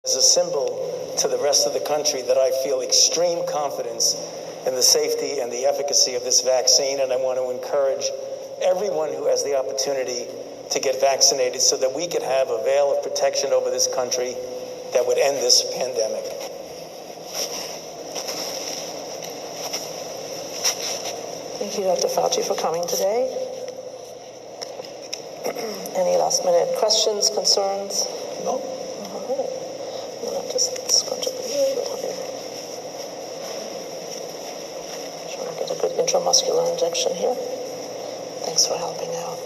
As a symbol to the rest of the country that I feel extreme confidence in the safety and the efficacy of this vaccine, and I want to encourage everyone who has the opportunity to get vaccinated so that we could have a veil of protection over this country that would end this pandemic. Thank you, Dr. Fauci, for coming today. Any last minute questions, concerns? No. All right. I'm going to just scrunch up a little bit here. Trying to get a good intramuscular injection here. Thanks for helping out.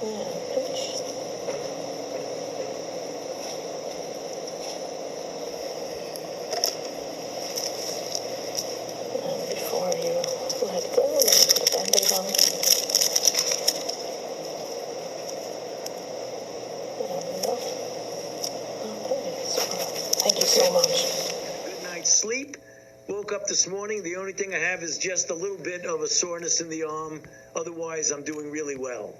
And pinch. And before you let go, let me put a Band-Aid on. There we go. Okay, super. Thank you so much. Good night's sleep. Woke up this morning. The only thing I have is just a little bit of a soreness in the arm. Otherwise, I'm doing really well.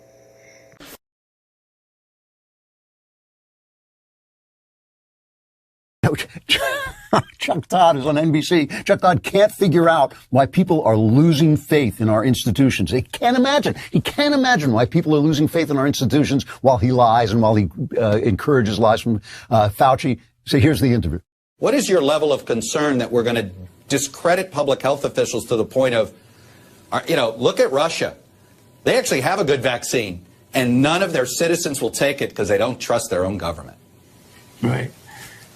Chuck Todd is on NBC. Chuck Todd can't figure out why people are losing faith in our institutions. He can't imagine why people are losing faith in our institutions while he lies and while he encourages lies from Fauci. So here's the interview. What is your level of concern that we're going to discredit public health officials to the point of, look at Russia. They actually have a good vaccine, and none of their citizens will take it because they don't trust their own government. Right.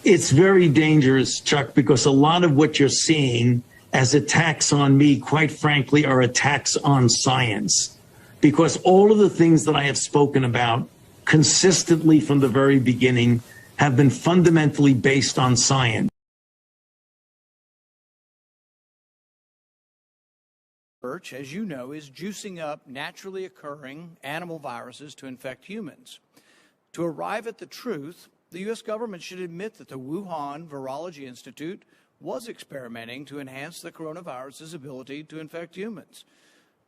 It's very dangerous, Chuck, because a lot of what you're seeing as attacks on me, quite frankly, are attacks on science. Because all of the things that I have spoken about consistently from the very beginning have been fundamentally based on science. Research, as you know, is juicing up naturally occurring animal viruses to infect humans. To arrive at the truth, the U.S. government should admit that the Wuhan Virology Institute was experimenting to enhance the coronavirus's ability to infect humans.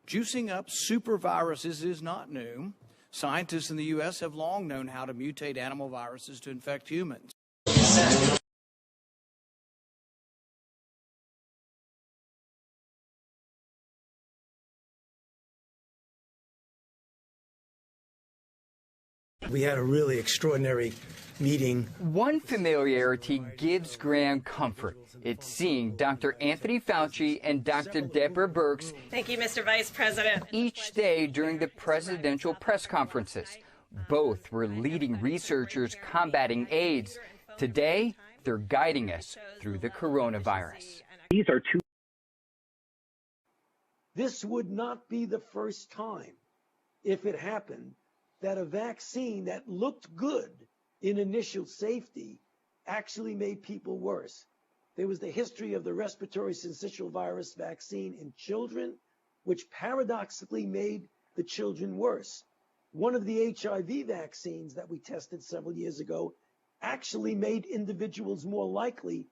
Juicing up superviruses is not new. Scientists in the U.S. have long known how to mutate animal viruses to infect humans. We had a really extraordinary meeting. One familiarity gives Graham comfort. It's seeing Dr. Anthony Fauci and Dr. Deborah Birx. Thank you, Mr. Vice President. Each day during the presidential press conferences. Both were leading researchers combating AIDS. Today, they're guiding us through the coronavirus. These are two. This would not be the first time, if it happened, that a vaccine that looked good in initial safety actually made people worse. There was the history of the respiratory syncytial virus vaccine in children, which paradoxically made the children worse. One of the HIV vaccines that we tested several years ago actually made individuals more likely.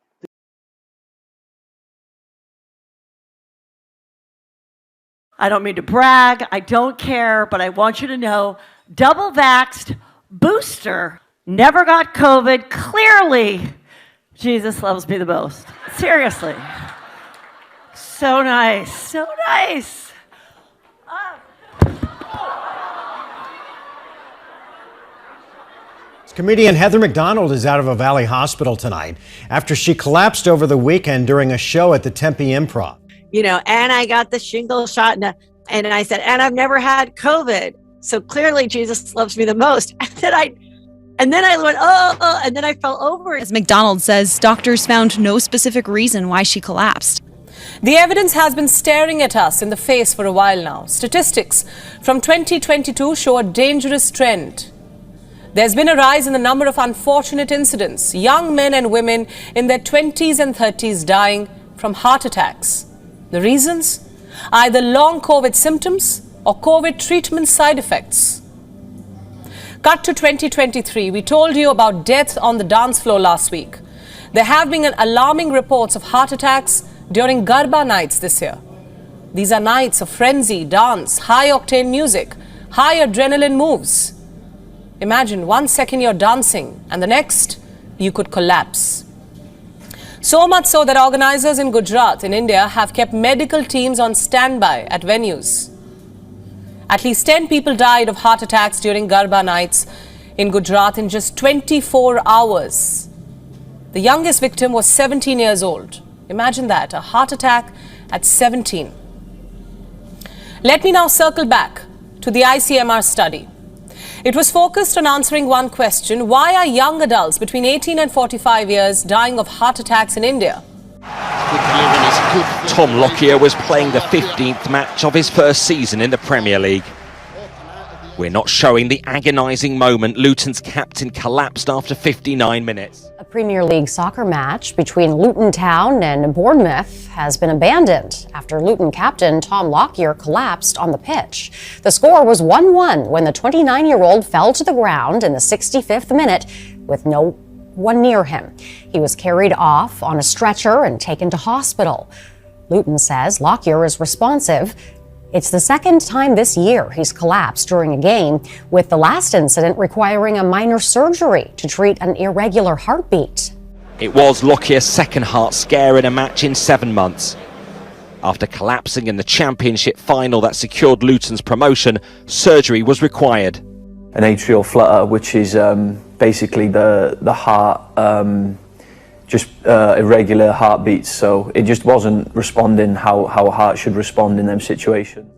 I don't mean to brag, I don't care, but I want you to know, double vaxxed booster never got COVID. Clearly, Jesus loves me the most. Seriously. So nice, so nice. Comedian Heather McDonald is out of a Valley hospital tonight after she collapsed over the weekend during a show at the Tempe Improv. And I got the shingle shot, and I said, and I've never had COVID. So clearly Jesus loves me the most. And then I went, and then I fell over. As McDonald says, doctors found no specific reason why she collapsed. The evidence has been staring at us in the face for a while now. Statistics from 2022 show a dangerous trend. There's been a rise in the number of unfortunate incidents, young men and women in their 20s and 30s dying from heart attacks. The reasons? Either long COVID symptoms or COVID treatment side effects. Cut to 2023, we told you about deaths on the dance floor last week. There have been alarming reports of heart attacks during Garba nights this year. These are nights of frenzy, dance, high-octane music, high adrenaline moves. Imagine 1 second you're dancing and the next you could collapse. So much so that organizers in Gujarat in India have kept medical teams on standby at venues. At least 10 people died of heart attacks during Garba nights in Gujarat in just 24 hours. The youngest victim was 17 years old. Imagine that, a heart attack at 17. Let me now circle back to the ICMR study. It was focused on answering one question: why are young adults between 18 and 45 years dying of heart attacks in India? Tom Lockyer was playing the 15th match of his first season in the Premier League. We're not showing the agonising moment Luton's captain collapsed after 59 minutes. A Premier League soccer match between Luton Town and Bournemouth has been abandoned after Luton captain Tom Lockyer collapsed on the pitch. The score was 1-1 when the 29-year-old fell to the ground in the 65th minute with no one near him. He was carried off on a stretcher and taken to hospital. Luton says Lockyer is responsive. It's the second time this year he's collapsed during a game, with the last incident requiring a minor surgery to treat an irregular heartbeat. It was Lockyer's second heart scare in a match in 7 months. After collapsing in the Championship final that secured Luton's promotion, surgery was required. An atrial flutter, which is basically the heart, irregular heartbeats, so it just wasn't responding how a heart should respond in them situations.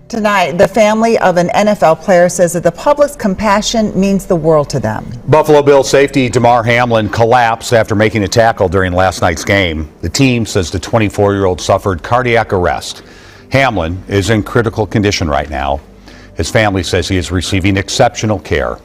Tonight, the family of an NFL player says that the public's compassion means the world to them. Buffalo Bills safety Damar Hamlin collapsed after making a tackle during last night's game. The team says the 24-year-old suffered cardiac arrest. Hamlin is in critical condition right now. His family says he is receiving exceptional care.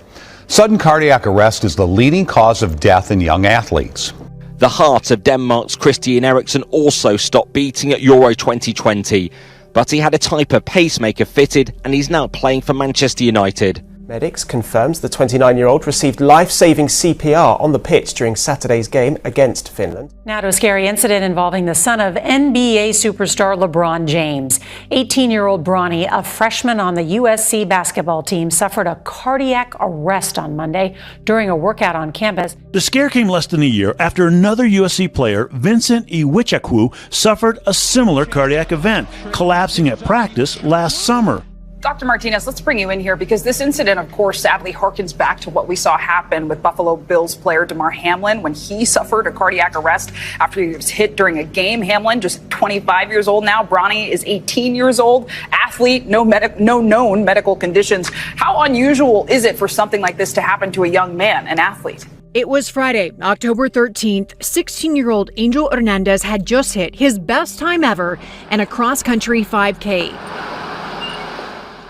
Sudden cardiac arrest is the leading cause of death in young athletes. The heart of Denmark's Christian Eriksen also stopped beating at Euro 2020, but he had a type of pacemaker fitted and he's now playing for Manchester United. Medics confirms the 29-year-old received life-saving CPR on the pitch during Saturday's game against Finland. Now to a scary incident involving the son of NBA superstar LeBron James. 18-year-old Bronny, a freshman on the USC basketball team, suffered a cardiac arrest on Monday during a workout on campus. The scare came less than a year after another USC player, Vincent Iwuchukwu, suffered a similar cardiac event, collapsing at practice last summer. Dr. Martinez, let's bring you in here because this incident, of course, sadly harkens back to what we saw happen with Buffalo Bills player Damar Hamlin when he suffered a cardiac arrest after he was hit during a game. Hamlin, just 25 years old now. Bronny is 18 years old. Athlete, no known medical conditions. How unusual is it for something like this to happen to a young man, an athlete? It was Friday, October 13th. 16-year-old Angel Hernandez had just hit his best time ever in a cross-country 5K.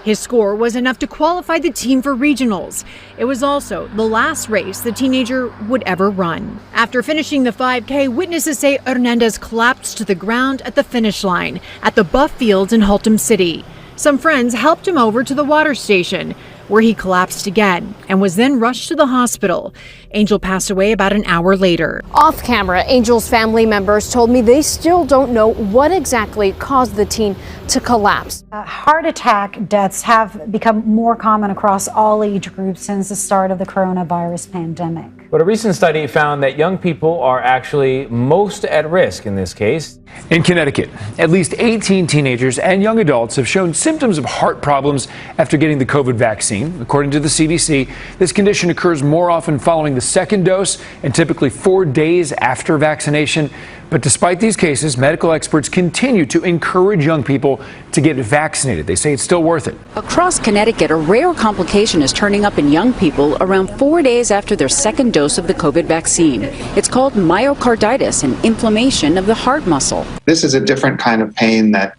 His score was enough to qualify the team for regionals. It was also the last race the teenager would ever run. After finishing the 5K, witnesses say Hernandez collapsed to the ground at the finish line at the Buff Fields in Haltom City. Some friends helped him over to the water station, where he collapsed again and was then rushed to the hospital. Angel passed away about an hour later. Off camera, Angel's family members told me they still don't know what exactly caused the teen to collapse. Heart attack deaths have become more common across all age groups since the start of the coronavirus pandemic. But a recent study found that young people are actually most at risk in this case. In Connecticut, at least 18 teenagers and young adults have shown symptoms of heart problems after getting the COVID vaccine. According to the CDC, this condition occurs more often following the second dose and typically 4 days after vaccination. But despite these cases, medical experts continue to encourage young people to get vaccinated. They say it's still worth it. Across Connecticut, a rare complication is turning up in young people around 4 days after their second dose of the COVID vaccine. It's called myocarditis, an inflammation of the heart muscle. This is a different kind of pain that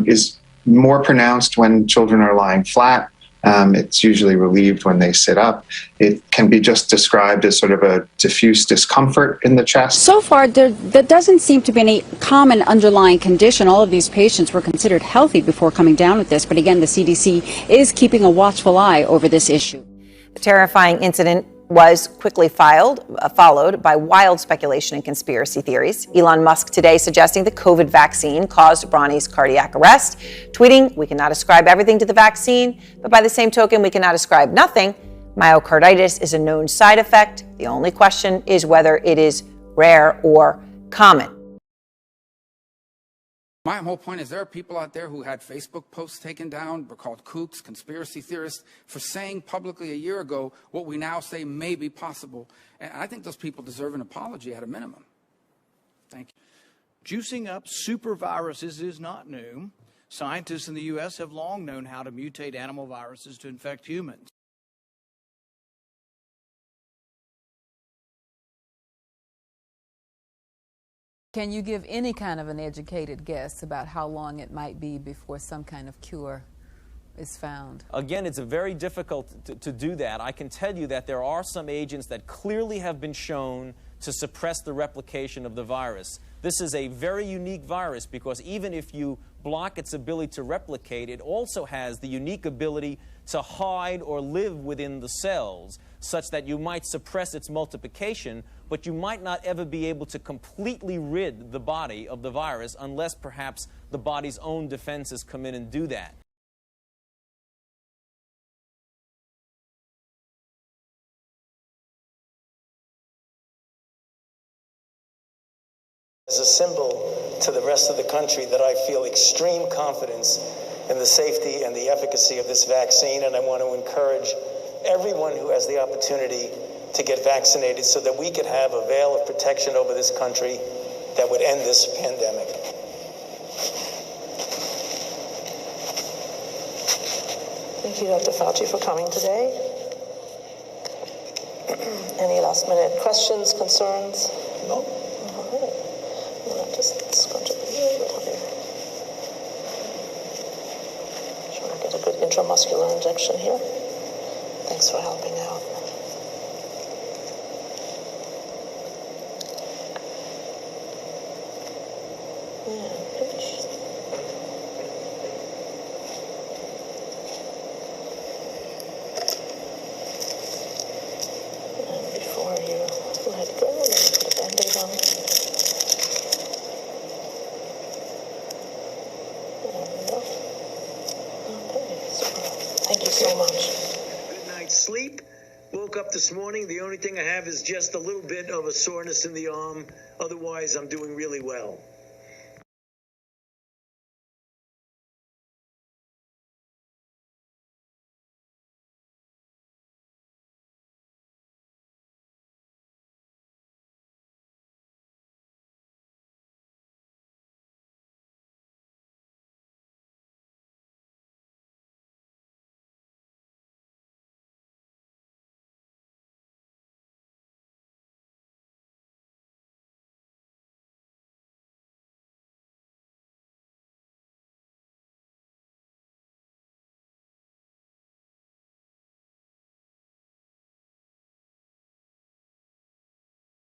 is more pronounced when children are lying flat. It's usually relieved when they sit up. It can be just described as sort of a diffuse discomfort in the chest. So far, there doesn't seem to be any common underlying condition. All of these patients were considered healthy before coming down with this. But again, the CDC is keeping a watchful eye over this issue. The terrifying incident was quickly followed by wild speculation and conspiracy theories. Elon Musk today suggesting the COVID vaccine caused Bronny's cardiac arrest, tweeting, "We cannot ascribe everything to the vaccine, but by the same token, we cannot ascribe nothing. Myocarditis is a known side effect. The only question is whether it is rare or common." My whole point is there are people out there who had Facebook posts taken down, were called kooks, conspiracy theorists, for saying publicly a year ago what we now say may be possible. And I think those people deserve an apology at a minimum. Thank you. Juicing up super viruses is not new. Scientists in the U.S. have long known how to mutate animal viruses to infect humans. Can you give any kind of an educated guess about how long it might be before some kind of cure is found? Again, it's very difficult to do that. I can tell you that there are some agents that clearly have been shown to suppress the replication of the virus. This is a very unique virus because even if you block its ability to replicate, it also has the unique ability to hide or live within the cells, such that you might suppress its multiplication, but you might not ever be able to completely rid the body of the virus unless perhaps the body's own defenses come in and do that. As a symbol to the rest of the country that I feel extreme confidence in the safety and the efficacy of this vaccine, and I want to encourage everyone who has the opportunity to get vaccinated so that we could have a veil of protection over this country that would end this pandemic. Thank you, Dr. Fauci, for coming today. Any last-minute questions, concerns? No. All right. Well, just scrunch up a little bit here. Trying to get a good intramuscular injection here. Thanks for helping out. And before you let go, let me put a Band-Aid on. There we go. Okay, super. Thank you so much. Good night's sleep. Woke up this morning. The only thing I have is just a little bit of a soreness in the arm. Otherwise, I'm doing really well.